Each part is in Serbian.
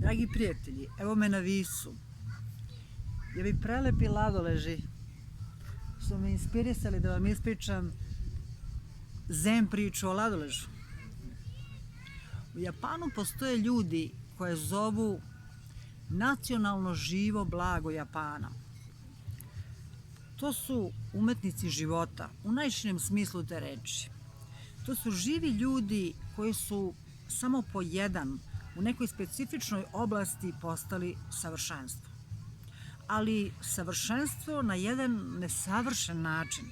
Dragi prijatelji, evo me na Visu. I ovi prelepi ladoleži su me inspirisali da vam ispričam zen priču o ladoležu. U Japanu postoje ljudi koje zovu nacionalno živo blago Japana. To su umetnici života, u najširem smislu te reči. To su živi ljudi koji su samo po jedan u nekoj specifičnoj oblasti postali savršenstvo. Ali savršenstvo na jedan nesavršen način,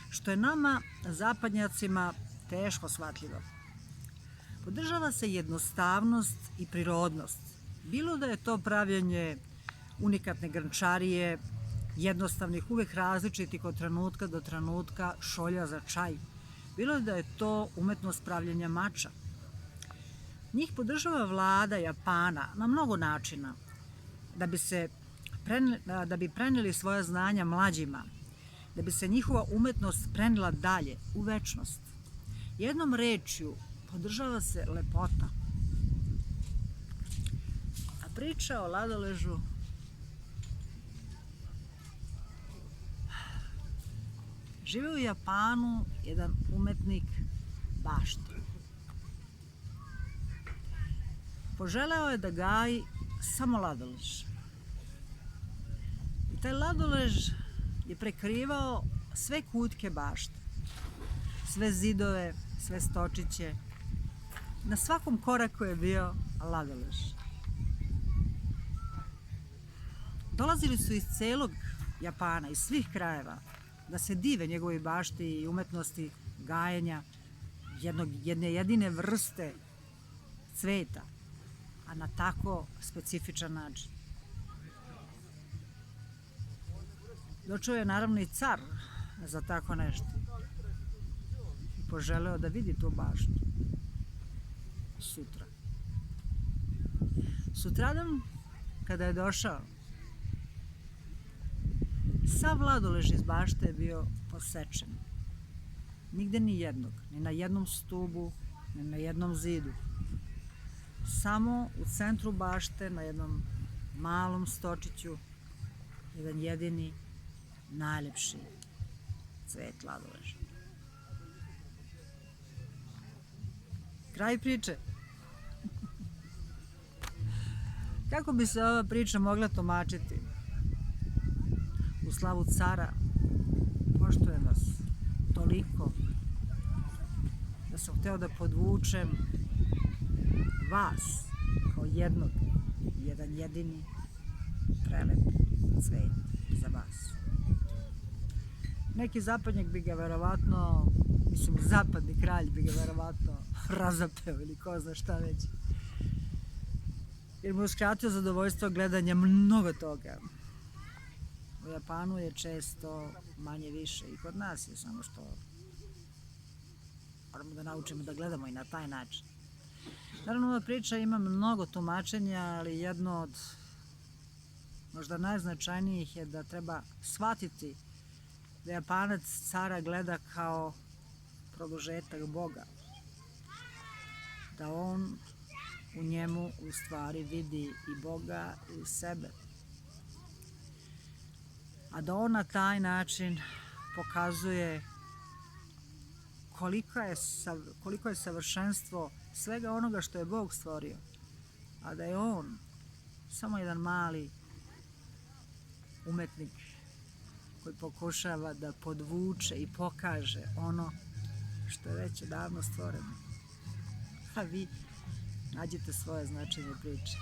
što je nama, zapadnjacima, teško shvatljivo. Podržava se jednostavnost i prirodnost. Bilo da je to pravljenje unikatne grnčarije, jednostavnih, uvek različitih od trenutka do trenutka šolja za čaj. Bilo da je to umetnost pravljenja mača. Njih podržava vlada Japana na mnogo načina da bi preneli svoja znanja mlađima, da bi se njihova umetnost prenela dalje, u večnost. Jednom rečju podržava se lepota. A priča o ladoležu žive u Japanu jedan umetnik bašte. Poželeo je da gaji samo ladolež. I taj ladolež je prekrivao sve kutke bašte, sve zidove, sve stočiće. Na svakom koraku je bio ladolež. Dolazili su iz celog Japana, iz svih krajeva, da se dive njegovoj bašti i umetnosti gajenja jedne jedine vrste cveta, a na tako specifičan način. Došao je naravno i car za tako nešto i poželeo da vidi tu baštu sutra. Sutradan, kada je došao, sav ladolež iz bašte je bio posečen. Nigde ni jednog, ni na jednom stubu, ni na jednom zidu. Samo u centru bašte, na jednom malom stočiću, jedan jedini, najlepši cvet ladoleža. Kraj priče. Kako bi se ova priča mogla tumačiti? U slavu cara, poštujem vas toliko da sam hteo da podvučem vas kao jedan jedini prelep cvet za vas. Neki zapadnjak bi ga verovatno, zapadni kralj bi ga verovatno razapeo ili ko zna šta već. Jer mu je uskratio zadovoljstvo gledanja mnogo toga. U Japanu je često manje više i kod nas je, samo što moramo da naučimo da gledamo i na taj način. Naravno, ova priča ima mnogo tumačenja, ali jedno od možda najznačajnijih je da treba shvatiti da Japanac cara gleda kao produžetak Boga. Da on u njemu u stvari vidi i Boga i sebe. A da on na taj način pokazuje koliko je savršenstvo svega onoga što je Bog stvorio, a da je on samo jedan mali umetnik koji pokušava da podvuče i pokaže ono što je već davno stvoreno. A vi nađite svoje značenje priče.